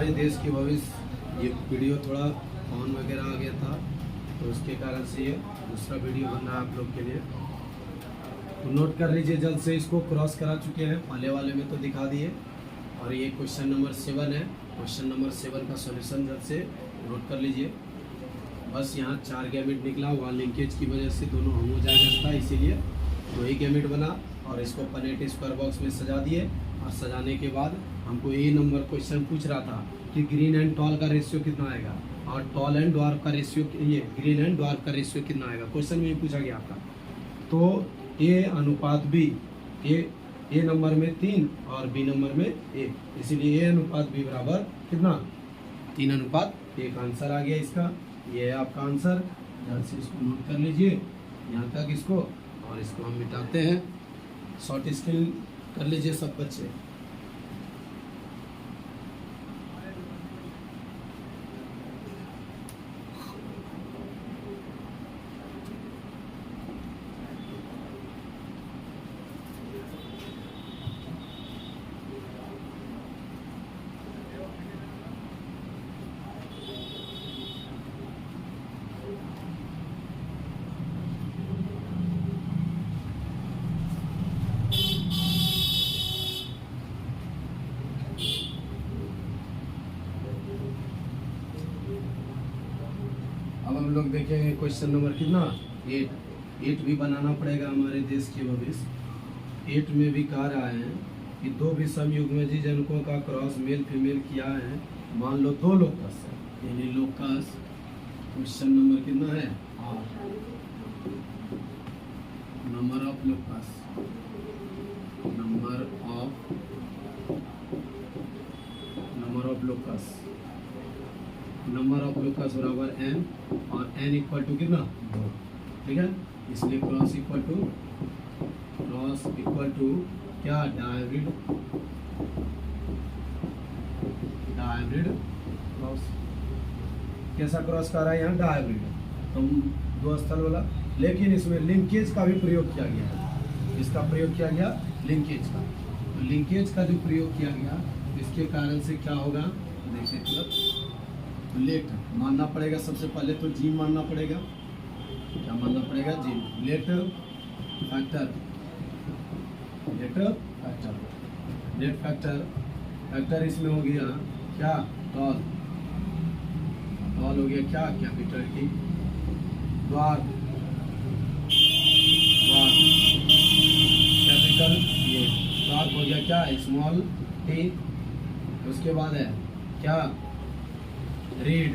हमारे देश की भविष्य। ये वीडियो थोड़ा ऑन वगैरह आ गया था तो उसके कारण से ये दूसरा वीडियो बन रहा है आप लोग के लिए। तो नोट कर लीजिए, जल्द से इसको क्रॉस करा चुके हैं, पहले वाले में तो दिखा दिए। और ये क्वेश्चन नंबर 7 है। क्वेश्चन नंबर 7 का सॉल्यूशन जल्द से नोट कर लीजिए। बस यहाँ 4 गैमेट निकला, वहाँ लिंकेज की वजह से दोनों होमोजाइगस था, इसीलिए वही गैमेट बना और इसको पनेट स्क्वायर बॉक्स में सजा दिए। और सजाने के बाद हमको ए नंबर क्वेश्चन पूछ रहा था कि ग्रीन एंड टॉल का रेशियो कितना आएगा और टॉल एंड ड्वार्फ का रेशियो, ये ग्रीन एंड ड्वार्फ का रेशियो कितना आएगा, क्वेश्चन में ही पूछा गया आपका। तो ए अनुपात बी, ए नंबर में 3 और बी नंबर में 1, इसीलिए ए अनुपात बी बराबर कितना 3:1 आंसर आ गया इसका। ये है आपका आंसर। जल्द से इसको नोट कर लीजिए यहाँ तक इसको, और इसको हम मिटाते हैं। शॉर्ट स्क्रीन कर लीजिए सब बच्चे। अब हम लोग देखेंगे क्वेश्चन नंबर कितना 8 भी बनाना पड़ेगा हमारे देश की भविष्य। 8 में भी कह रहा है कि 2 विषम युग्मजी जनकों का क्रॉस मेल फीमेल किया है, मान लो 2 लोकस है, यानी लोकस। क्वेश्चन नंबर कितना है 8, number of locus, number of locus बराबर n, और n इक्वल टू कितना 2, ठीक है। इसलिए क्रॉस इक्वल टू क्या डायब्रिड क्रॉस। कैसा क्रॉस कर रहा है यहाँ डायब्रिड, तो 2 स्थल वाला। लेकिन इसमें लिंकेज का भी प्रयोग किया गया है। इसका प्रयोग किया गया लिंकेज का। तो लिंकेज का जो प्रयोग किया गया इसके कारण से क्या होगा देखिए तुरंत। लेट मानना पड़ेगा, सबसे पहले तो जी मानना पड़ेगा। क्या मानना पड़ेगा जी, लेट फैक्टर इसमें हो गया क्या टॉल हो गया क्या कैपिटल टी, ड्वार्फ कैपिटल, ये ड्वार्फ हो गया क्या स्मॉल टी। उसके बाद है क्या red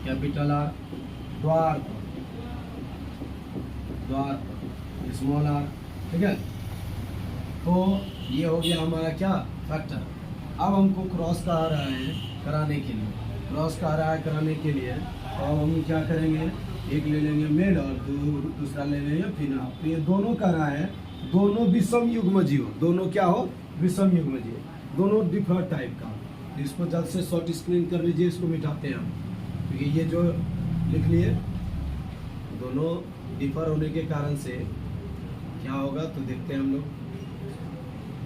capital R, dwarf small R, ठीक है। तो ये हो गया हमारा क्या फैक्टर। अब हमको क्रॉस कराने के लिए तो अब हम क्या करेंगे, एक ले लेंगे मेल और दूसरा ले लेंगे फीमेल। तो ये दोनों कर रहा है, दोनों विषम युग्मजी हो, दोनों क्या हो विषम युग्मजी हो, दोनों डिफरेंट टाइप का। इसको जल्द से शॉर्ट स्क्रीन कर लीजिए, इसको मिटाते हैं हम, क्योंकि ये जो लिख लिए दोनों डिफर होने के कारण से क्या होगा तो देखते हैं हम लोग।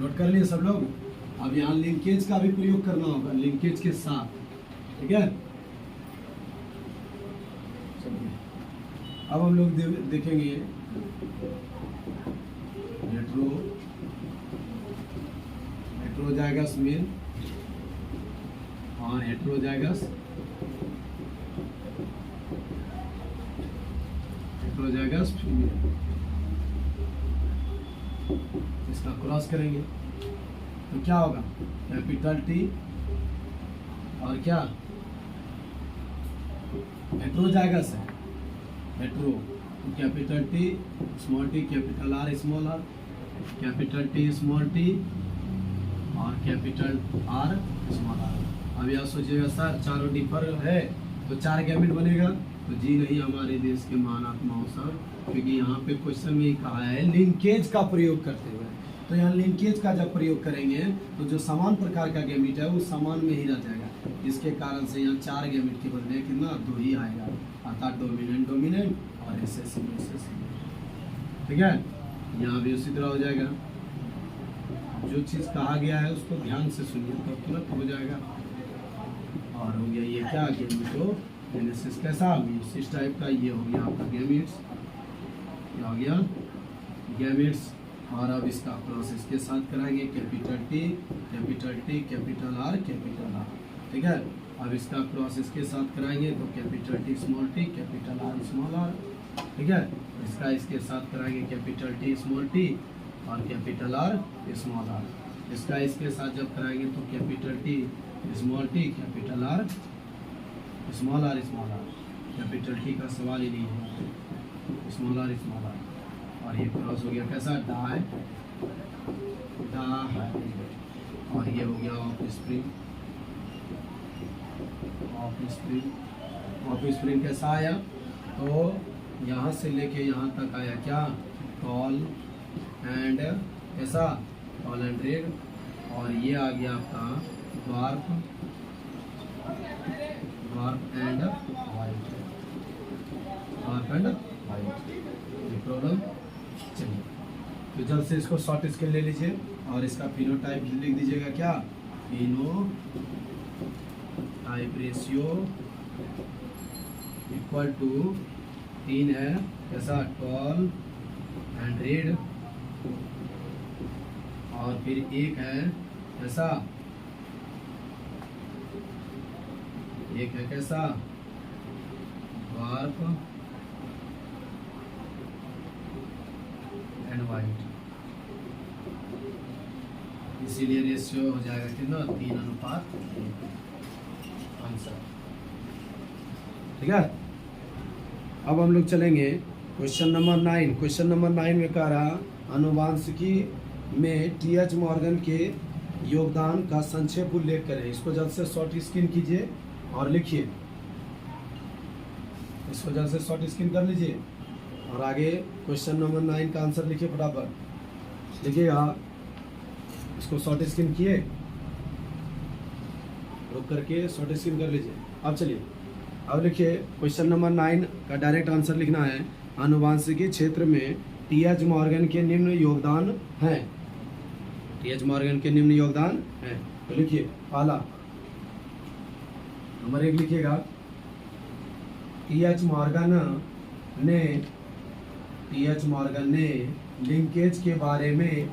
नोट कर लिए सब लोग। अब यहाँ लिंकेज का भी प्रयोग करना होगा, लिंकेज के साथ, ठीक है। अब हम लोग देखेंगे हेट्रोजाइगस मेल और हेट्रोजाइगस फीमेल, इसका क्रॉस करेंगे तो क्या होगा कैपिटल टी और क्या हेट्रोजाइगस है, हेट्रो तो capital T small T, capital R small R, capital T small T और कैपिटल आर स्मॉल आर। अब यह सोचिएगा सर चारों डिफर है तो 4 गैमेट बनेगा, तो जी नहीं हमारे देश के महान आत्माओं सर, क्योंकि यहाँ पे क्वेश्चन में ही कहा है लिंकेज का प्रयोग करते हुए। तो यहाँ लिंकेज का जब प्रयोग करेंगे तो जो समान प्रकार का गैमेट है वो समान में ही रह जाएगा। इसके कारण से यहाँ 4 गैमेट के बदले कितना 2 ही आएगा, अर्थात डोमिनेंट और एसेसिव, ठीक है। यहाँ भी उसी तरह हो जाएगा। जो चीज़ कहा गया है उसको ध्यान से सुनिए तो तुरंत हो जाएगा। और हो गया ये क्या गेमेटोजेनेसिस कैसा इस टाइप का, ये हो गया आपका गैमेट्स, ये हो गया गैमेट्स। और अब इसका प्रोसेस के साथ कराएंगे capital T, capital R, capital R, ठीक है। अब इसका प्रोसेस के साथ कराएंगे तो capital T small T, capital R small R, ठीक है। इसका इसके साथ कराएंगे कैपिटल टी स्मॉल टी और कैपिटल आर स्मॉल आर। इसका इसके साथ जब कराएंगे तो capital T small T, capital R small R small R. Capital T का सवाल ही नहीं है, स्मॉल आर स्मॉल आर। और ये क्रॉस हो गया कैसा डाई, और ये हो गया ऑफ स्प्रिंग, ऑफ स्प्रिंग कैसा आया, तो यहाँ से लेके यहाँ तक आया क्या, टॉल एंड कैसा, टॉल एंड रेड। और ये आ गया आपका warp and white, warp and white. ये प्रॉब्लम चलिए, तो जल्द से इसको शॉर्ट स्केल ले लीजिए और इसका फिनोटाइप लिख दीजिएगा क्या, फिनोटाइप रेशियो इक्वल टू 3 है कैसा, टॉल एंड रेड, और फिर 1 है कैसा, 1 है कैसा, वार्प एंड वाइट। इसीलिए रेशियो हो जाएगा कितना, 3:1 आंसर, ठीक है। अब हम लोग चलेंगे क्वेश्चन नंबर 9। क्वेश्चन नंबर 9 में कह रहा आनुवांशिकी में टी.एच. मॉर्गन के योगदान का संक्षेप उल्लेख करें। इसको जल्द से शॉर्ट स्क्रीन कीजिए और लिखिए, इसको जल्द से शॉर्ट स्क्रीन कर लीजिए और आगे क्वेश्चन नंबर 9 का आंसर लिखिए फटाफट, लिखिएगा। इसको शॉर्ट स्क्रीन किए, रुक करके शॉर्ट स्क्रीन कर लीजिए। अब चलिए, अब लिखिए क्वेश्चन नंबर 9 का डायरेक्ट आंसर लिखना है। आनुवांशिकी क्षेत्र में टी.एच. मॉर्गन के निम्न योगदान हैं, टी.एच. मॉर्गन के निम्न योगदान हैं। तो लिखिए पहला नंबर 1 लिखिएगा, टी.एच. मॉर्गन ने लिंकेज के बारे में,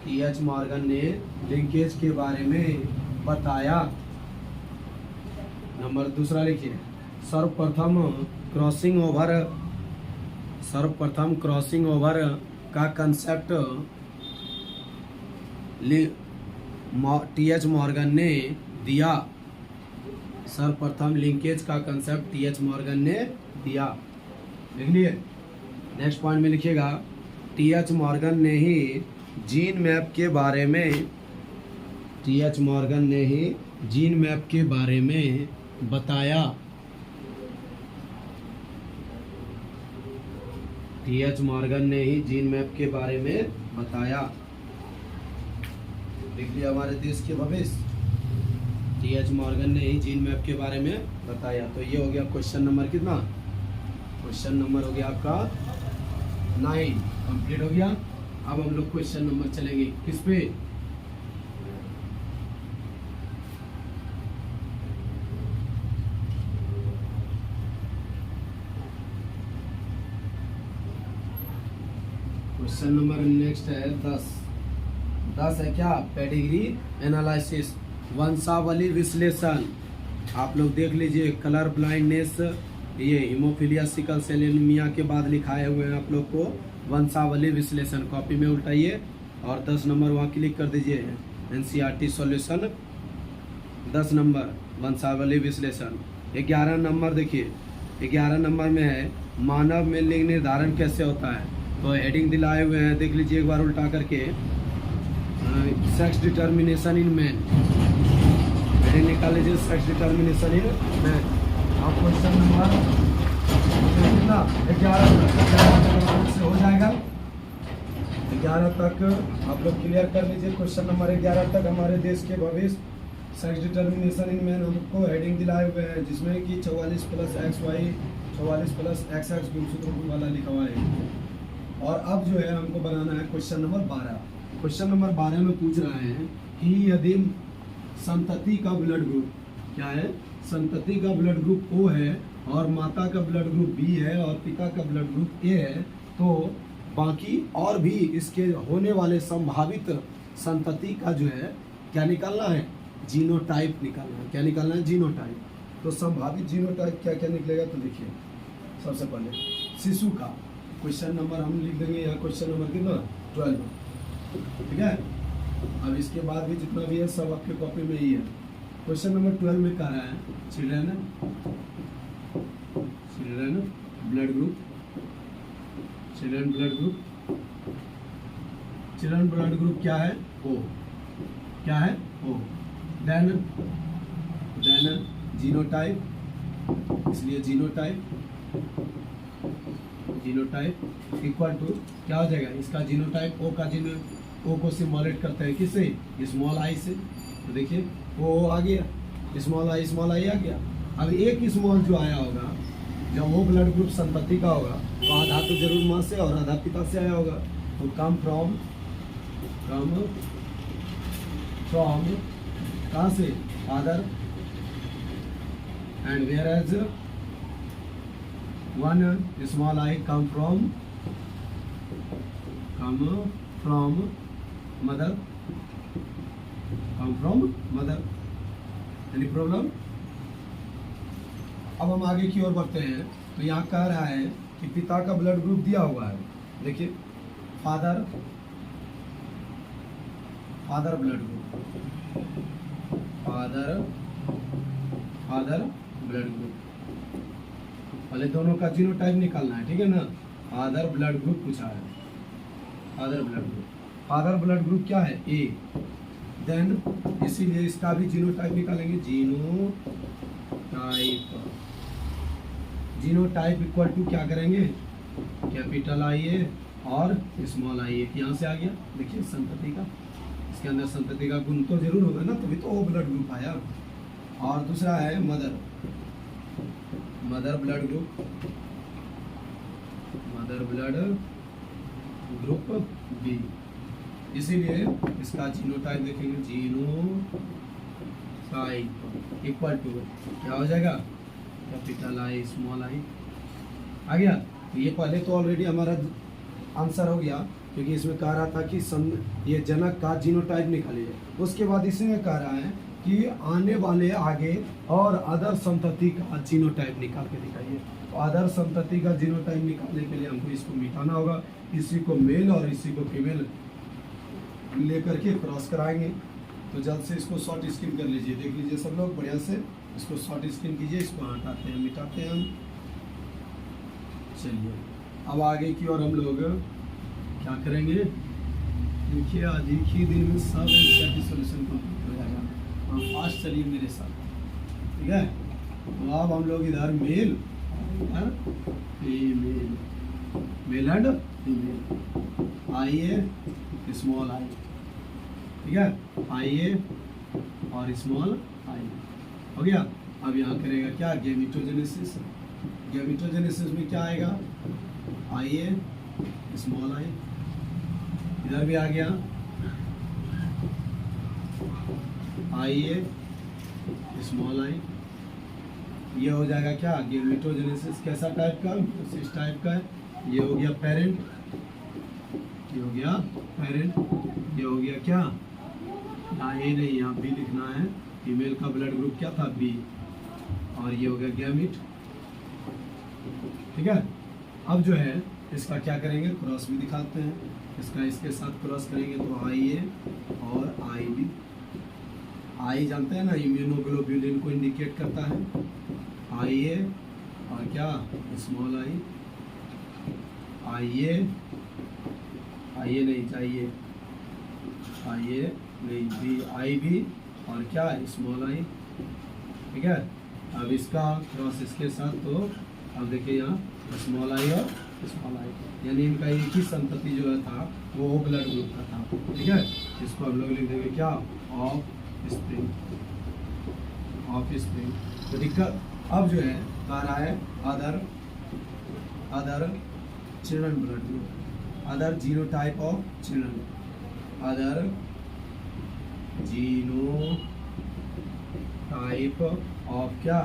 टी.एच. मॉर्गन ने लिंकेज के बारे में बताया। नंबर दूसरा लिखिए, सर्वप्रथम क्रॉसिंग ओवर का कंसेप्ट टी.एच. मॉर्गन ने दिया। सर्वप्रथम लिंकेज का कंसेप्ट टी.एच. मॉर्गन ने दिया, लिख लिए। नेक्स्ट पॉइंट में लिखिएगा, टी.एच. मॉर्गन ने ही जीन मैप के बारे में, टी.एच. मॉर्गन ने ही जीन मैप के बारे में बताया। टी.एच. मॉर्गन ने ही जीन मैप के बारे में बताया, लिख लिया। हमारे देश के भविष्य, टी.एच. मॉर्गन ने ही जीन मैप के बारे में बताया। तो ये हो गया क्वेश्चन नंबर कितना, क्वेश्चन नंबर हो गया आपका 9 कंप्लीट हो गया। अब हम लोग क्वेश्चन नंबर चलेंगे किस पे, क्वेश्चन नंबर नेक्स्ट है 10 है क्या, पेडिग्री एनालिसिस, वंशावली विश्लेषण। आप लोग देख लीजिए, कलर ब्लाइंडनेस, ये हीमोफीलिया, सिकल सेल एनीमिया के बाद लिखाए हुए हैं आप लोग को वंशावली विश्लेषण। कॉपी में उल्टाइए और 10 नंबर वहाँ क्लिक कर दीजिए, एनसीईआरटी सॉल्यूशन 10 नंबर वंशावली विश्लेषण। 11 नंबर देखिए, 11 नंबर में है मानव में लिंग निर्धारण कैसे होता है। तो हेडिंग दिलाए हुए हैं, देख लीजिए एक बार उल्टा करके, sex determination in man, heading निकाल लीजिए, सेक्स डिटर्मिनेशन इन मैन। अब क्वेश्चन नंबर कितना, 11 से हो जाएगा, 11 तक आप लोग क्लियर कर लीजिए। क्वेश्चन नंबर 11 तक हमारे देश के भविष्य, सेक्स डिटर्मिनेशन इन मैन हमको हेडिंग दिलाए हुए हैं, जिसमें कि 44 + XY, 44 + XX गुणसूत्र वाला लिखा हुआ है। और अब जो है हमको बनाना है क्वेश्चन नंबर 12। क्वेश्चन नंबर 12 में पूछ रहा है कि यदि संतति का ब्लड ग्रुप क्या है, संतति का ब्लड ग्रुप O है और माता का ब्लड ग्रुप B है और पिता का ब्लड ग्रुप A है, तो बाकी और भी इसके होने वाले संभावित संतति का जो है क्या निकालना है, जीनोटाइप निकालना है। क्या निकालना है, जीनोटाइप। तो संभावित जीनोटाइप क्या क्या निकलेगा, तो देखिए सबसे पहले शिशु का क्वेश्चन नंबर हम लिख देंगे यहाँ, क्वेश्चन नंबर कितना 12, ठीक है। अब इसके बाद भी जितना भी है सब आपके कॉपी में ही है। क्वेश्चन नंबर 12 में कह रहा है children blood group, children blood group, children blood group क्या है, O, क्या है O। देन जीनोटाइप, इसलिए जीनोटाइप इक्वल टू क्या हो जाएगा, इसका जीनोटाइप O का O को सिम्बोलेट करते हैं किससे, स्मॉल आई से। तो देखिए O आ गया, स्मॉल आई आ गया। अब एक स्मॉल जो आया होगा, जब वो ब्लड ग्रुप संतति का होगा तो आधा तो जरूर माँ से और आधा पिता से आया होगा। तो कम फ्रॉम कहाँ से, father, and where as one small I come from mother, any problem. अब हम आगे की ओर बढ़ते हैं। तो यहाँ कह रहा है कि पिता का ब्लड ग्रुप दिया हुआ है, देखिए father blood group, father blood group, पहले दोनों का जीनोटाइप निकालना है, ठीक है ना। फादर ब्लड ग्रुप पूछा है, फादर ब्लड ग्रुप क्या है, A। देन इसीलिए इसका भी जीनोटाइप निकालेंगे, जीनोटाइप इक्वल टू क्या करेंगे, कैपिटल IA और स्मॉल IA। यहाँ से आ गया, देखिए संतति का, इसके अंदर संतति का गुण तो जरूर होगा ना, तभी तो वो ब्लड ग्रुप आया। और दूसरा है मदर ब्लड ग्रुप B, इसीलिए इसका जीनोटाइप देखेंगे, जीनोटाइप इक्वल टू क्या हो जाएगा, कैपिटल I स्मॉल I आ गया। तो ये पहले तो ऑलरेडी हमारा आंसर हो गया, क्योंकि इसमें कह रहा था कि ये जनक का जीनोटाइप निकालिए। उसके बाद इसमें कह रहा है कि आने वाले आगे और अदर संतति का जीनोटाइप निकाल के दिखाइए। तो अदर संतति का जीनोटाइप निकालने के लिए हमको इसको मिटाना होगा, इसी को मेल और इसी को फीमेल लेकर के क्रॉस कराएंगे। तो जल्द से इसको शॉर्ट स्क्रीन कर लीजिए, देख लीजिए सब लोग बढ़िया से, इसको शॉर्ट स्क्रीन कीजिए, इसको हटाते हैं, मिटाते हैं हम। चलिए अब आगे की ओर हम लोग क्या करेंगे, देखिए आज एक ही दिन में सब सोल्यूशन कंप्लीट हो जाएगा। और फास्ट चलिए मेरे साथ, ठीक है। तो अब हम लोग इधर male and female, IA small I, ठीक है, IA और स्मॉल I हो गया। अब यहाँ करेगा क्या, गैमेटोजेनेसिस में क्या आएगा, IA स्मॉल I, इधर भी आ गया IA स्मॉल I। ये हो जाएगा क्या, गैमेटोजेनेसिस कैसा टाइप का, इस टाइप का है। ये हो गया पेरेंट, ये हो गया क्या, यहाँ A नहीं, यहाँ B लिखना है। फीमेल का ब्लड ग्रुप क्या था, B, और ये हो गया गैमिट, ठीक है। अब जो है इसका क्या करेंगे, क्रॉस भी दिखाते हैं। इसका इसके साथ क्रॉस करेंगे तो IA और IB, I जानते हैं ना, इम्यूनोग्लोब्यूलिन को इंडिकेट करता है। IA और क्या, स्मॉल I, IA नहीं चाहिए, IA नहीं, IB और क्या, स्मॉल I, ठीक है। अब इसका क्रॉस इसके साथ, तो अब देखिए यहाँ स्मॉल I और स्मॉल I, यानी इनका एक ही संतति जो है था वो ब्लड ग्रुप का था, ठीक है। इसको हम लोग लिख देंगे क्या, ऑफ स्प्रिंग। तो दिक्कत अब जो है कह रहा है other children blood group, other genotype of children, other genotype of क्या,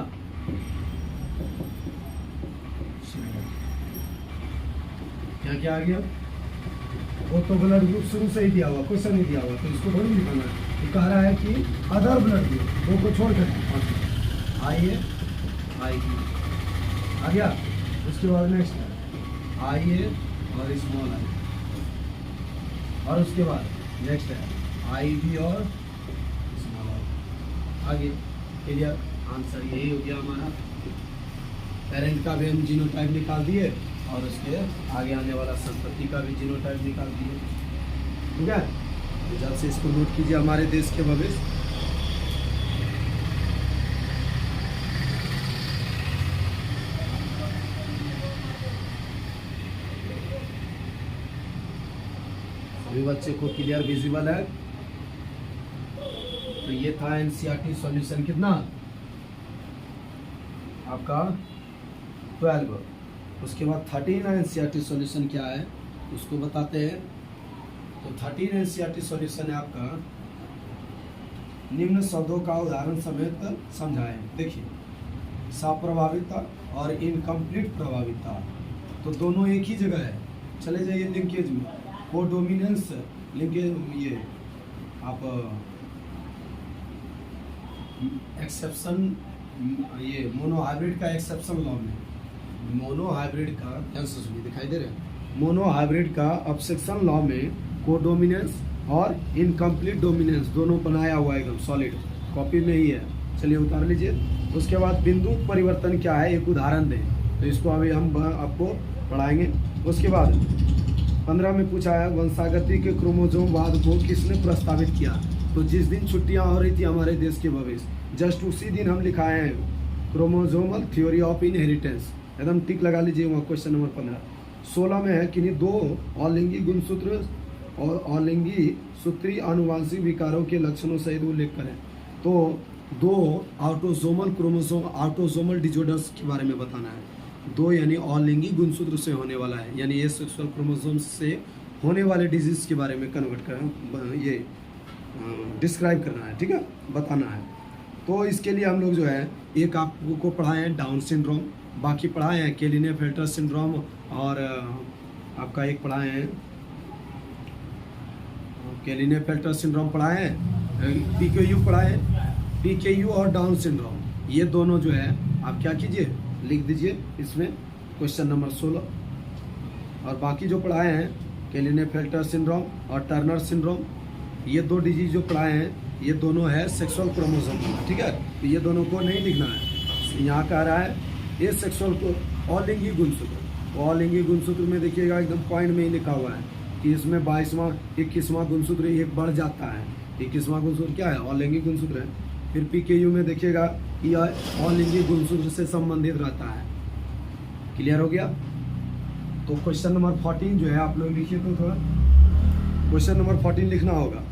क्या क्या आ गया, वो तो ब्लड ग्रुप शुरू से ही दिया हुआ, क्वेश्चन नहीं दिया हुआ, तो इसको थोड़ी लिखाना है। ये कह रहा है कि अदर ब्लड ग्रुप दो को छोड़ कर आई ए आई बी आ गया। उसके बाद नेक्स्ट है आई ए और स्मॉल आई, और उसके बाद नेक्स्ट है आई बी और स्मॉल आई। आगे क्लियर, आंसर यही हो गया हमारा। पेरेंट का भी हम जीनोटाइप निकाल दिए और उसके आगे आने वाला संपत्ति का भी जीनोटाइप निकाल दिए। ठीक है, तो जल्द से इसको नोट कीजिए हमारे देश के भविष्य। सभी बच्चे को क्लियर विजिबल है। तो ये था एनसीईआरटी सॉल्यूशन कितना आपका 12। उसके बाद 13 एनसीईआरटी सॉल्यूशन क्या है उसको बताते हैं। तो 13 एनसीईआरटी सॉल्यूशन है आपका, निम्न शब्दों का उदाहरण समेत समझाएं। देखिए, सप्रभाविता और इनकम्प्लीट प्रभाविता, तो दोनों एक ही जगह है। चले जाइए लिंकेज में, कोडोमिनेंस लिंकेज, ये आप एक्सेप्शन, ये मोनोहाइब्रिड का एक्सेप्शन लॉ में, मोनोहाइब्रिड का दिखाई दे रहे हैं, मोनोहाइब्रिड का ऑब्सेक्शन लॉ में कोडोमिनेंस और इनकम्प्लीट डोमिनेंस दोनों बनाया हुआ है, एकदम सॉलिड कॉपी में ही है। चलिए उतार लीजिए। उसके बाद बिंदु परिवर्तन क्या है, एक उदाहरण दें, तो इसको अभी हम आपको पढ़ाएंगे। उसके बाद 15 में पूछा है वंशागति के क्रोमोसोम वाद को किसने प्रस्तावित किया। तो जिस दिन छुट्टियां हो रही थी हमारे देश के भविष्य, जस्ट उसी दिन हम लिखाए हैं क्रोमोसोमल थ्योरी ऑफ इनहेरिटेंस, एकदम टिक लगा लीजिए वहाँ। Question number 15। 16 में है कि दो अलिंगी गुणसूत्र और अलिंगी सूत्रीय आनुवांशिक विकारों के लक्षणों सहित उल्लेख करें। तो दो ऑटोसोमल क्रोमोसोम, ऑटोसोमल डिजॉर्डर्स के बारे में बताना है। दो यानी अलिंगी गुणसूत्र से होने वाला है, यानी ये सेक्सुअल क्रोमोसोम से होने वाले डिजीज के बारे में कन्वर्ट कर ये डिस्क्राइब करना है। ठीक है, बताना है। तो इसके लिए हम लोग जो है एक आपको पढ़ाए हैं डाउन सिंड्रोम, बाकी पढ़ाए हैं केलिनेफेल्टर सिंड्रोम, और आपका एक पढ़ाए हैं केलिनेफेल्टर सिंड्रोम पढ़ाए हैं, पीकेयू पढ़ाए हैं, पीकेयू और डाउन सिंड्रोम, ये दोनों जो है आप क्या कीजिए लिख दीजिए इसमें क्वेश्चन नंबर 16। और बाकी जो पढ़ाए हैं केलिनेफेल्टर सिंड्रोम और टर्नर सिंड्रोम, ये दो डिजीज जो पढ़ाए हैं ये दोनों है सेक्सुअल क्रोमोसोम। ठीक है, तो ये दोनों को नहीं लिखना है। यहाँ कह रहा है ये सेक्सुअल को अलिंगी गुणसूत्र, वो अलिंगी गुणसूत्र में देखिएगा एकदम पॉइंट में ही लिखा हुआ है कि इसमें 22वां 21वां गुणसूत्र एक बढ़ जाता है। 21वां गुणसूत्र क्या है, अलिंगी गुणसूत्र है। फिर पीकेयू में देखिएगा कि अलिंगी गुणसूत्र से संबंधित रहता है। क्लियर हो गया। तो क्वेश्चन नंबर 14 जो है आप लोग लिखिए, तो थोड़ा क्वेश्चन नंबर 14 लिखना होगा।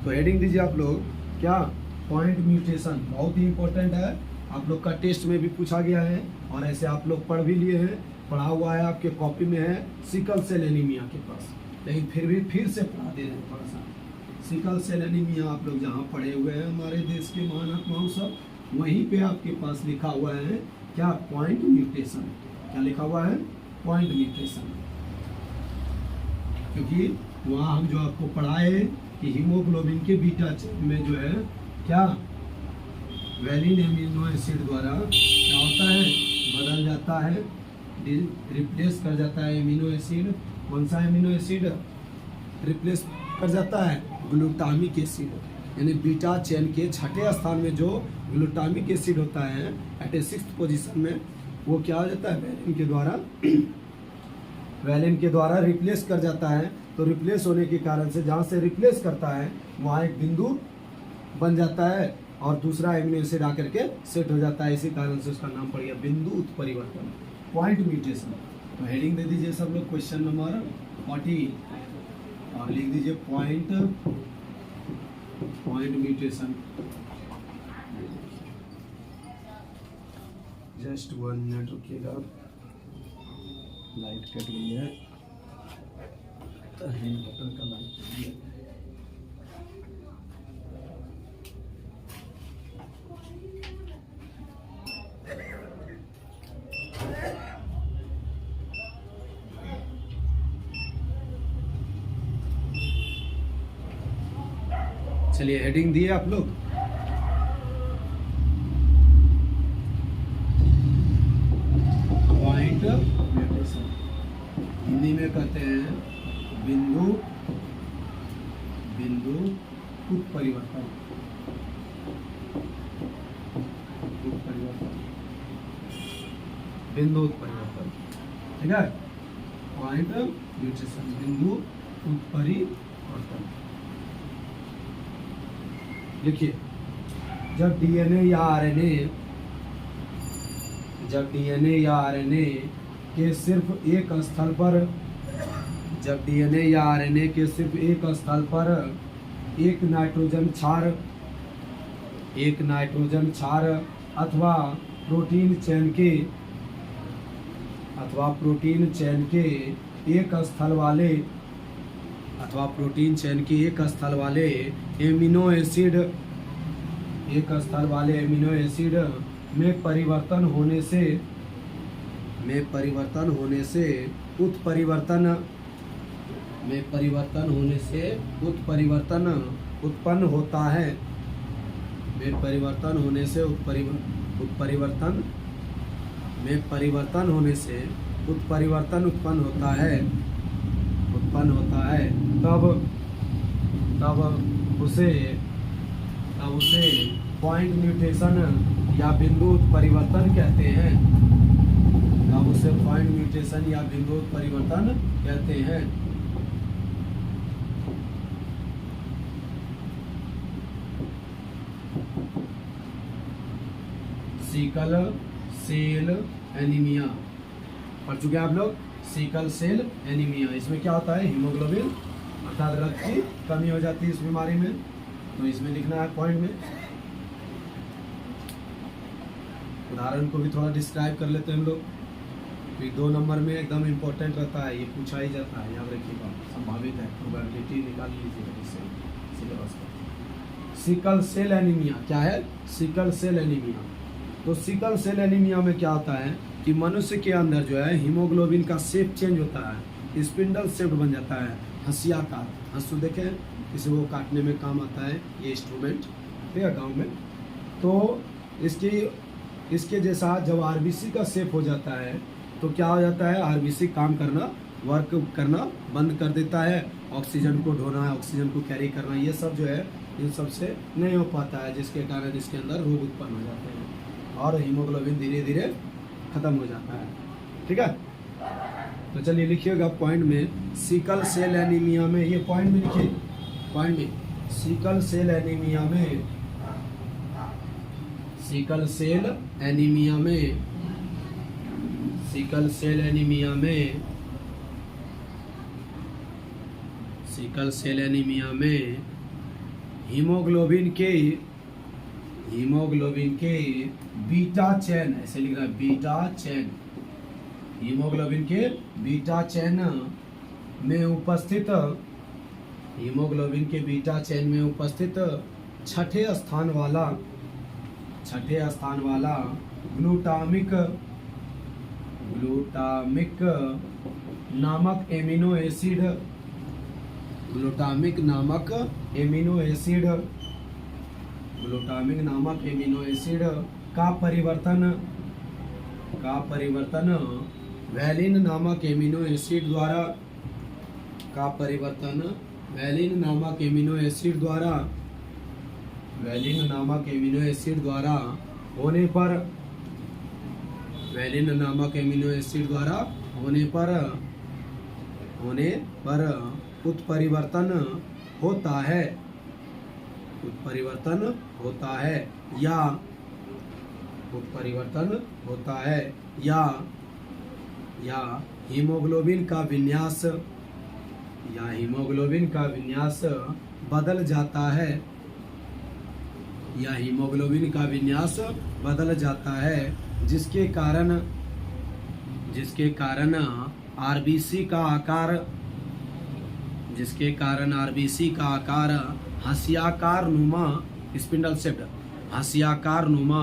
तो हेडिंग दीजिए आप लोग क्या, पॉइंट म्यूटेशन, बहुत ही इंपॉर्टेंट है, आप लोग का टेस्ट में भी पूछा गया है और ऐसे आप लोग पढ़ भी लिए हैं, पढ़ा हुआ है आपके कॉपी में है सिकल सेल एनीमिया के पास, लेकिन फिर भी फिर से पढ़ा दे रहे हैं थोड़ा सा। सिकल सेल एनीमिया आप लोग जहाँ पढ़े हुए हैं हमारे देश के महान आत्माओं सब, वहीं पे आपके पास लिखा हुआ है क्या, पॉइंट म्यूटेशन। क्या लिखा हुआ है, पॉइंट म्यूटेशन। क्योंकि वहाँ हम जो आपको पढ़ाए कि हीमोग्लोबिन के बीटा चेन में जो है क्या, वैलिन एमिनो एसिड द्वारा क्या होता है, बदल जाता है, रिप्लेस कर जाता है एमिनो एसिड। कौन सा एमिनो एसिड रिप्लेस कर जाता है, ग्लूटामिक एसिड, यानी बीटा चेन के छठे स्थान में जो ग्लूटामिक एसिड होता है एट ए 6th पोजीशन में, वो क्या हो जाता है, वैलिन के द्वारा रिप्लेस कर जाता है। तो रिप्लेस होने के कारण से जहाँ से रिप्लेस करता है वहाँ एक बिंदु बन जाता है और दूसरा एमिनो एसिड आकर के सेट हो जाता है, इसी कारण से उसका नाम पड़ गया बिंदु उत्परिवर्तन, पॉइंट म्यूटेशन। तो हेडिंग दे दीजिए सब लोग क्वेश्चन नंबर 14 और लिख दीजिए पॉइंट म्यूटेशन। जस्ट 1 मिनट रुकिएगा, लाइट कट गई है। बटन का लाइट। चलिए हेडिंग दिए आप लोग। पॉइंट म्यूटेशन हिंदी में कहते हैं बिंदु उत्परिवर्तन। बिंदु उत्परिवर्तन, ठीक है। पॉइंट म्यूटेशन, बिंदु उत्परिवर्तन। लिखिए, जब डीएनए या आरएनए के सिर्फ एक स्थल पर एक नाइट्रोजन क्षार अथवा प्रोटीन चैन के एक स्थल वाले एमिनो एसिड में परिवर्तन होने से उत्परिवर्तन उत्पन्न होता है। उत्पन्न होता है तब उसे पॉइंट म्यूटेशन या बिंदु उत्परिवर्तन कहते हैं। सिकल सेल एनीमिया पढ़ चुके हैं आप लोग। सिकल सेल एनीमिया, इसमें क्या होता है, हीमोग्लोबिन अर्थात रक्त की कमी हो जाती है इस बीमारी में। तो इसमें लिखना है पॉइंट में। उदाहरण को भी थोड़ा डिस्क्राइब कर लेते हैं हम लोग, तो 2 नंबर में एकदम इम्पोर्टेंट रहता है, ये पूछा ही जाता है, याद रखिएगा, संभावित है, प्रोबेबिलिटी निकाल लीजिएगा इससे सिलेबस का। सिकल सेल एनीमिया क्या है? Sickle cell anaemia. तो सिकल सेल एनीमिया में क्या होता है कि मनुष्य के अंदर जो है हीमोग्लोबिन का शेप चेंज होता है, स्पिंडल शेप बन जाता है, हंसियाकार। हंसू देखें, किसी को काटने में काम आता है ये इंस्ट्रूमेंट, ठीक है, गाँव में। तो इसके जैसा जब आरबीसी का शेप हो जाता है तो क्या हो जाता है, आरबीसी वर्क करना बंद कर देता है। ऑक्सीजन को ढोना है, ऑक्सीजन को कैरी करना, ये सब जो है इन सब से नहीं हो पाता है, जिसके कारण इसके अंदर रोग उत्पन्न हो जाते हैं और हीमोग्लोबिन धीरे धीरे खत्म हो जाता है, ठीक है। तो चलिए लिखिएगा पॉइंट में, सिकल सेल एनीमिया में, ये पॉइंट में लिखिए, पॉइंट में सिकल सेल एनीमिया में सिकल सेल एनीमिया में हीमोग्लोबिन के बीटा चेन, ऐसे लिख रहा है, बीटा चेन, हीमोग्लोबिन के बीटा चेन में उपस्थित छठे स्थान वाला ग्लूटामिक नामक एमिनो एसिड का परिवर्तन वैलिन नामक एमिनो एसिड द्वारा होने पर उत्परिवर्तन होता है या हीमोग्लोबिन का विन्यास बदल जाता है, जिसके कारण आरबीसी का जिसके कारण आरबीसी का आकार हाशियाकार नुमा स्पिंडल शेप्ड हाशियाकार नुमा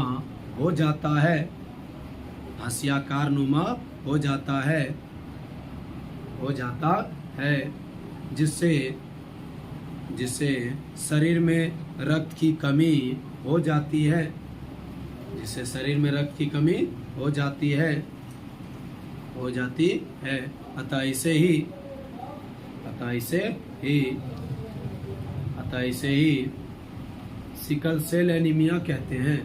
हो जाता है, हाशियाकार नुमा हो जाता है, जिससे शरीर में रक्त की कमी हो जाती है, जिससे शरीर में रक्त की कमी हो जाती है। अतः इसे ही सिकल सेल एनीमिया कहते हैं।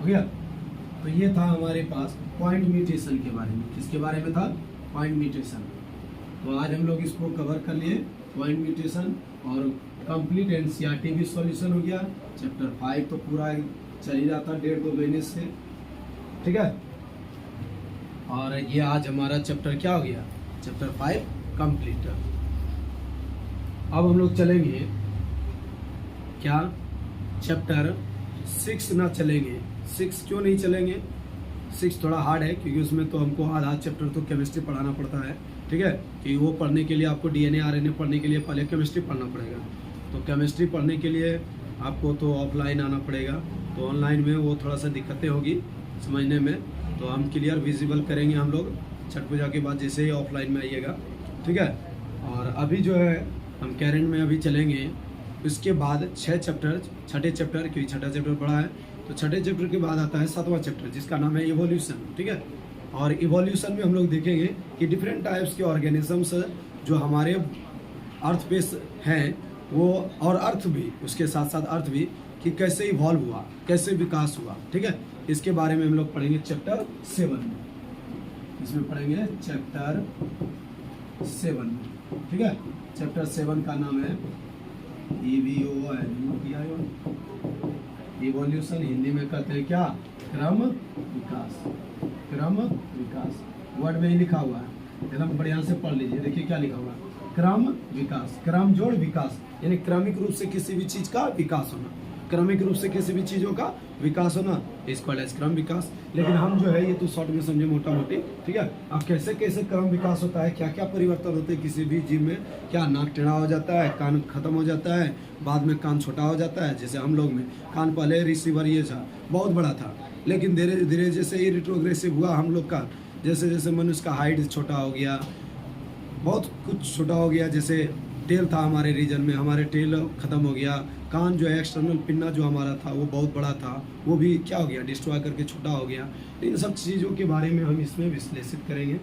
हो गया। तो ये था हमारे पास पॉइंट म्यूटेशन के बारे में। किसके बारे में था? Point mutation. तो आज हम लोग इसको कवर कर लिए, पॉइंट म्यूटेशन, और कंप्लीट एनसीईआरटी भी सॉल्यूशन हो गया। चैप्टर 5 तो पूरा चल ही जाता 1.5-2 महीने से, ठीक है। और ये आज हमारा चैप्टर क्या हो गया? Chapter 5 complete. अब हम लोग चलेंगे क्या? चैप्टर 6 ना चलेंगे। 6 क्यों नहीं चलेंगे? 6 थोड़ा हार्ड है, क्योंकि उसमें तो हमको आधा चैप्टर तो केमिस्ट्री पढ़ाना पड़ता है, ठीक है। कि वो पढ़ने के लिए आपको डीएनए आरएनए पढ़ने के लिए पहले केमिस्ट्री पढ़ना पड़ेगा। तो केमिस्ट्री पढ़ने के लिए आपको तो ऑफलाइन आना पड़ेगा, तो ऑनलाइन में वो थोड़ा सा दिक्कतें होगी समझने में। तो हम क्लियर विजिबल करेंगे हम लोग छठ पूजा के बाद, जैसे ही ऑफलाइन में आइएगा, ठीक है। और अभी जो है हम कैरेंट में अभी चलेंगे। उसके बाद 6 चैप्टर, छठे चैप्टर, क्योंकि छठा चैप्टर बड़ा है, तो छठे चैप्टर के बाद आता है 7वां चैप्टर, जिसका नाम है इवोल्यूशन, ठीक है। और इवोल्यूशन में हम लोग देखेंगे कि डिफरेंट टाइप्स के ऑर्गेनिजम्स जो हमारे अर्थ पे हैं, वो और अर्थ भी, उसके साथ साथ अर्थ भी, कि कैसे इवॉल्व हुआ, कैसे विकास हुआ, ठीक है। इसके बारे में हम लोग पढ़ेंगे चैप्टर 7 में। इसमें पढ़ेंगे चैप्टर 7 में, ठीक है। चैप्टर 7 का नाम है इवोल्यूशन। हिंदी में कहते हैं क्या? क्रम विकास। वर्ड में ही लिखा हुआ है, एकदम बढ़िया से पढ़ लीजिए। देखिए क्या लिखा हुआ है? क्रम विकास। क्रम जोड़ विकास, यानी क्रमिक रूप से किसी भी चीज का विकास होना, क्रमिक रूप से किसी भी चीजों का विकास होना, इसको क्रम विकास। लेकिन हम जो है ये तो शॉर्ट में समझे, मोटा मोटी, ठीक है। अब कैसे कैसे क्रम विकास होता है, क्या क्या परिवर्तन होते हैं किसी भी जीव में, क्या नाक टेढ़ा हो जाता है, कान खत्म हो जाता है, बाद में कान छोटा हो जाता है। जैसे हम लोग में कान पहले रिसीवर ये था, बहुत बड़ा था, लेकिन धीरे धीरे जैसे ये रिट्रोग्रेसिव हुआ हम लोग का, जैसे जैसे मनुष्य का हाइट छोटा हो गया, बहुत कुछ छोटा हो गया। जैसे टेल था हमारे रीजन में, हमारे टेल खत्म हो गया। कान जो है एक्सटर्नल पिन्ना जो हमारा था वो बहुत बड़ा था, वो भी क्या हो गया? डिस्ट्रॉय करके छोटा हो गया। इन सब चीज़ों के बारे में हम इसमें विश्लेषित करेंगे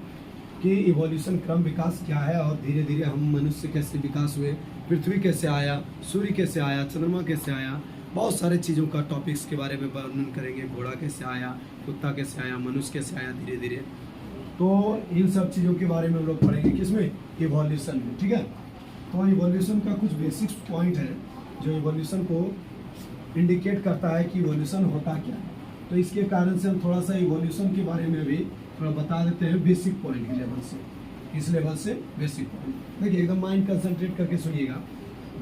कि इवोल्यूशन क्रम विकास क्या है, और धीरे धीरे हम मनुष्य कैसे विकास हुए, पृथ्वी कैसे आया, सूर्य कैसे आया, चंद्रमा कैसे आया, बहुत सारे चीज़ों का टॉपिक्स के बारे में वर्णन करेंगे। घोड़ा कैसे आया, कुत्ता कैसे आया, मनुष्य कैसे आया धीरे धीरे। तो इन सब चीज़ों के बारे में हम लोग पढ़ेंगे किसमें? इवोल्यूशन में, ठीक है। तो इवोल्यूशन का कुछ बेसिक पॉइंट है जो इवोल्यूशन को इंडिकेट करता है कि इवोल्यूशन होता क्या है। तो इसके कारण से हम थोड़ा सा इवोल्यूशन के बारे में भी थोड़ा बता देते हैं बेसिक पॉइंट के लेवल से। इस लेवल से बेसिक पॉइंट देखिए, एकदम माइंड कंसंट्रेट करके सुनिएगा।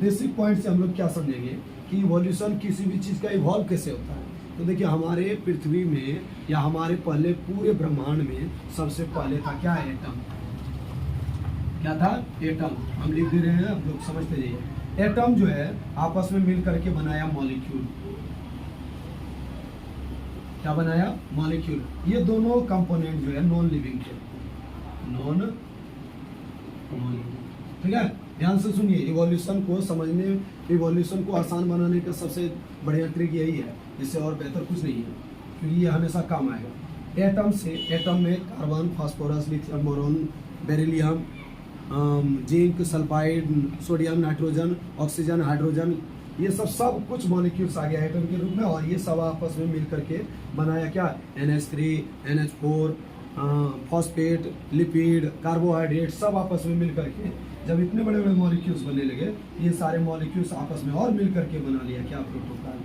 बेसिक पॉइंट से हम लोग क्या समझेंगे कि इवोल्यूशन किसी भी चीज़ का इवॉल्व कैसे होता है। तो देखिए हमारे पृथ्वी में या हमारे पहले पूरे ब्रह्मांड में सबसे पहले था क्या? एटम। क्या था? एटम। हम लिख दे रहे हैं, आप लोग समझते जाइए। एटम जो है आपस में मिल करके बनाया मॉलिक्यूल। क्या बनाया? मॉलिक्यूल। ये दोनों कंपोनेंट जो है नॉन लिविंग थे, नॉन मॉलिक्यूल, ठीक है। ध्यान से सुनिए, इवोल्यूशन को समझने, इवोल्यूशन को आसान बनाने का सबसे बढ़िया ट्रिक यही है, इससे और बेहतर कुछ नहीं है, क्योंकि ये हमेशा काम आएगा। एटम से, एटम में carbon, phosphorus, lithium, boron, beryllium, zinc, sulphide, sodium, nitrogen, oxygen, hydrogen, ये सब कुछ मॉलिक्यूल्स आ गया एटम के रूप में। और ये सब आपस में मिल करके बनाया क्या? NH3, NH4, phosphate, lipid, carbohydrate, सब आपस में मिल करके जब इतने बड़े बड़े मॉलिक्यूल्स बनने लगे, ये सारे मॉलिक्यूल्स आपस में और मिल करके बना लिया क्या? प्रोटोप्लाज्म।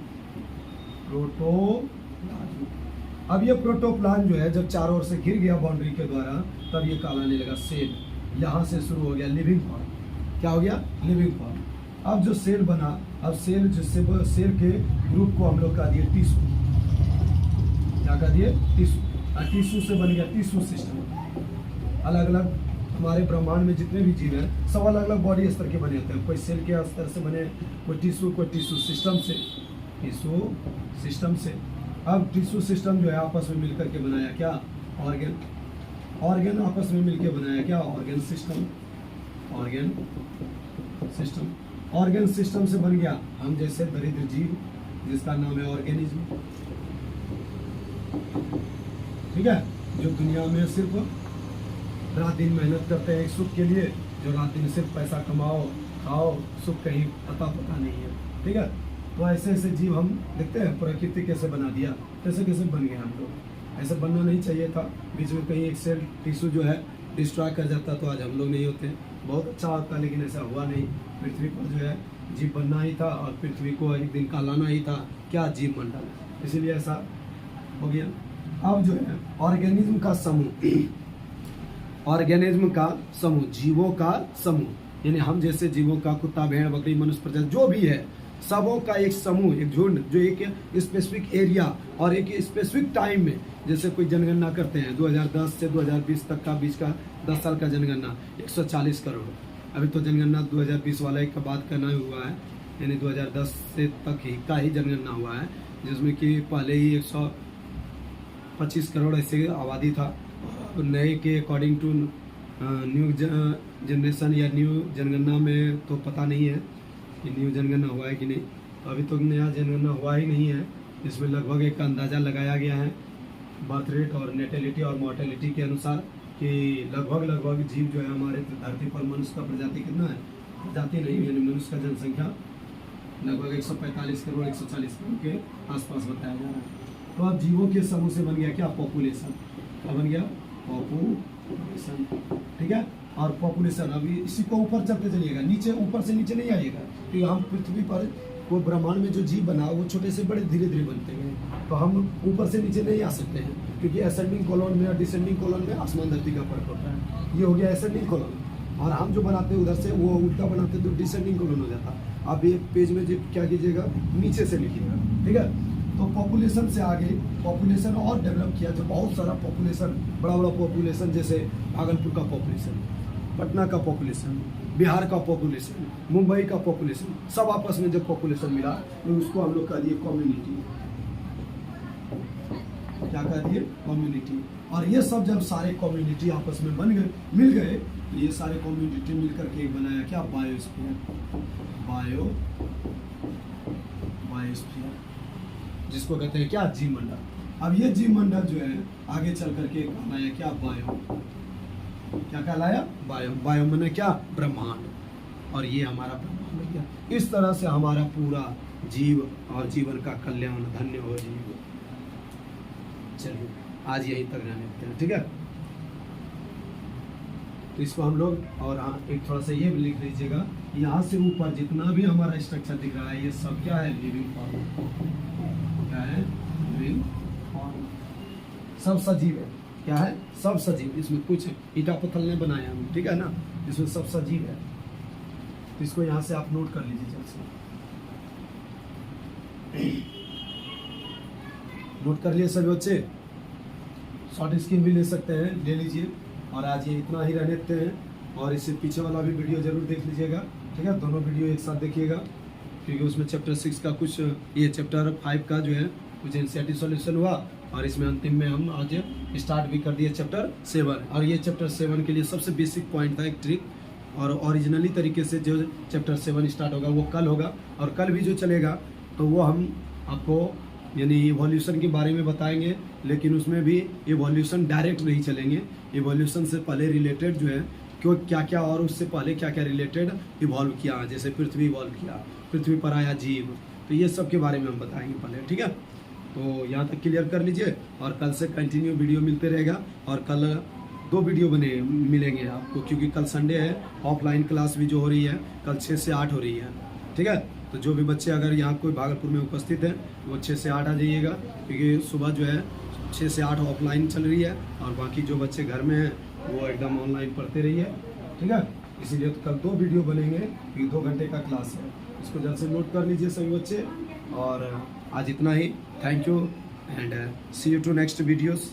अब ये प्रोटोप्लाज्म जो है जब चारों ओर से घिर गया बाउंड्री के द्वारा, तब ये कहलाने लगा सेल। यहाँ से शुरू हो गया लिविंग फॉर्म। क्या हो गया? Living form. अब जो सेल बना, अब सेल जिससे सेल के ग्रुप को हम लोग कह दिए टिश्यू। क्या कह दिए? टिश्यू। और टिश्यू से बन गया टिश्यू सिस्टम। अलग अलग हमारे ब्रह्मांड में जितने भी जीव हैं सब अलग अलग बॉडी स्तर के बने होते हैं। कोई सेल के स्तर से बने, कोई टिश्यू सिस्टम से, टिश्यू सिस्टम से। अब टिश्यू सिस्टम जो है आपस में मिलकर के बनाया क्या, ऑर्गन। ऑर्गन आपस में मिलकर बनाया क्या, organ system. Organ system, organ system से बन गया हम जैसे दरिद्र जीव जिसका नाम है ऑर्गेनिज्म। ठीक है, जो दुनिया में सिर्फ रात दिन मेहनत करते हैं एक सुख के लिए, जो रात दिन सिर्फ पैसा कमाओ खाओ, सुख कहीं पता नहीं है। ठीक है, तो ऐसे ऐसे जीव हम देखते हैं प्रकृति कैसे बना दिया, कैसे कैसे बन गए हम लोग। ऐसे बनना नहीं चाहिए था। बीच में कहीं एक सेल टिश्यू जो है डिस्ट्रॉय कर जाता तो आज हम लोग नहीं होते। बहुत अच्छा होता, लेकिन ऐसा हुआ नहीं। पृथ्वी पर जो है जीव बनना ही था और पृथ्वी को एक दिन का लाना ही था क्या, जीव मंडल। इसीलिए ऐसा हो गया। अब जो है ऑर्गेनिज्म का समूह, ऑर्गेनिज्म का समूह, जीवों का समूह, यानी हम जैसे जीवों का कुत्ता भेड़ बकरी मनुष्य प्रजाति जो भी है सबों का एक समूह, एक झुंड, जो एक स्पेसिफिक एरिया और एक स्पेसिफिक टाइम में, जैसे कोई जनगणना करते हैं 2010 से 2020 तक का बीच का 10 साल का जनगणना 140 करोड़। अभी तो जनगणना 2020 वाला एक का बात करना हुआ है, यानी 2010 से तक ही का ही जनगणना हुआ है, जिसमें कि पहले ही 125 करोड़ ऐसे आबादी था। नए के अकॉर्डिंग टू न्यू जनरेशन या न्यू जनगणना में तो पता नहीं है कि न्यू जनगणना हुआ है कि नहीं। तो अभी तो नया जनगणना हुआ ही नहीं है। इसमें लगभग एक अंदाज़ा लगाया गया है बर्थ रेट और नेटेलिटी और मॉर्टेलिटी के अनुसार कि लगभग जीव जो है हमारे धरती पर मनुष्य का प्रजाति कितना है, प्रजाति नहीं यानी मनुष्य का जनसंख्या लगभग 145 करोड़ 140 करोड़ के आसपास बताया जा रहा है। तो अब जीवों के समूह से बन गया क्या, पॉपुलेशन। क्या बन गया, पॉपुलेशन। ठीक है, और पॉपुलेशन अभी इसी को ऊपर चलते चलिएगा, नीचे ऊपर से नीचे नहीं आइएगा, क्योंकि हम पृथ्वी पर वो ब्रह्मांड में जो जीव बना वो छोटे से बड़े धीरे धीरे बनते हैं। तो हम ऊपर से नीचे नहीं आ सकते हैं, क्योंकि असेंडिंग कॉलम में और डिसेंडिंग कॉलम में आसमान धरती का फर्क होता है। ये हो गया असेंडिंग कॉलम, और हम जो बनाते हैं उधर से वो उल्टा बनाते तो डिसेंडिंग कॉलम हो जाता। अब ये पेज में जो क्या कीजिएगा, नीचे से लिखिएगा। ठीक है, तो पॉपुलेशन से आगे पॉपुलेशन और डेवलप किया, जो बहुत सारा पॉपुलेशन, बड़ा बड़ा पॉपुलेशन, जैसे भागलपुर का पॉपुलेशन, पटना का पॉपुलेशन, बिहार का पॉपुलेशन, मुंबई का पॉपुलेशन, सब आपस में जब पॉपुलेशन मिला तो उसको हम लोग कह दिए कम्युनिटी। क्या कह दिए, कम्युनिटी। और ये सब जब सारे कम्युनिटी आपस में बन गए, मिल गए, तो ये सारे कम्युनिटी मिलकर के बनाया क्या, बायोस्फीयर। बायोस्फीयर जिसको कहते हैं क्या, जीव मंडल। अब ये जीव मंडल जो है आगे चल करके कहलाया क्या, बायो। क्या कहलाया, बायो। बायो माने क्या, ब्रह्मांड। और ये हमारा ब्रह्मांड हो गया। इस तरह से हमारा पूरा जीव और जीवन का कल्याण, धन्य हो जीव। चलिए आज यहीं तक रहने देते हैं। ठीक है, तो इसको हम लोग, और हाँ एक थोड़ा सा ये भी लिख लीजिएगा, यहाँ से ऊपर जितना भी हमारा स्ट्रक्चर दिख रहा है ये सब क्या है, लिविंग फॉर्म। क्या है, लिविंग फॉर्म। सब सजीव है। क्या है, सब सजीव। इसमें कुछ ईटा पत्थर ने बनाया हम, ठीक है ना, इसमें सब सजीव है। तो इसको यहाँ से आप नोट कर लीजिए जल्द से। नोट कर लिए सभी बच्चे, शॉर्ट स्क्रीन भी ले सकते हैं, ले लीजिए। और आज ये इतना ही रहने देते हैं, और इससे पीछे वाला भी वीडियो जरूर देख लीजिएगा। ठीक है, दोनों वीडियो एक साथ देखिएगा, क्योंकि उसमें चैप्टर 6 का कुछ, ये चैप्टर 5 का जो है कुछ एनसीईआरटी सॉल्यूशन हुआ, और इसमें अंतिम में हम आज स्टार्ट भी कर दिए चैप्टर 7। और ये चैप्टर 7 के लिए सबसे बेसिक पॉइंट था एक ट्रिक, और ओरिजिनली तरीके से जो चैप्टर 7 स्टार्ट होगा वो कल होगा, और कल भी जो चलेगा तो वो हम आपको यानी इवोल्यूशन के बारे में बताएंगे। लेकिन उसमें भी इवोल्यूशन डायरेक्ट नहीं चलेंगे, इवोल्यूशन से पहले रिलेटेड जो है क्यों क्या क्या, और उससे पहले क्या क्या रिलेटेड इवॉल्व किया, जैसे पृथ्वी इवॉल्व किया, पृथ्वी पर आया जीव, तो ये सब के बारे में हम बताएंगे पहले। ठीक है, तो यहाँ तक क्लियर कर लीजिए, और कल से कंटिन्यू वीडियो मिलते रहेगा। और कल 2 वीडियो मिलेंगे आपको, क्योंकि कल संडे है, ऑफलाइन क्लास भी जो हो रही है कल 6 से 8 हो रही है। ठीक है, तो जो भी बच्चे अगर यहाँ कोई भागलपुर में उपस्थित हैं वो 6 से 8 आ जाइएगा, क्योंकि सुबह जो है 6 से 8 ऑफलाइन चल रही है, और बाकी जो बच्चे घर में हैं वो एकदम ऑनलाइन पढ़ते रहिए। ठीक है, इसीलिए तो कल 2 वीडियो बनेंगे, क्योंकि 2 घंटे का क्लास है। इसको जल्द से नोट कर लीजिए सभी बच्चे, और आज इतना ही। Thank you and see you to next videos.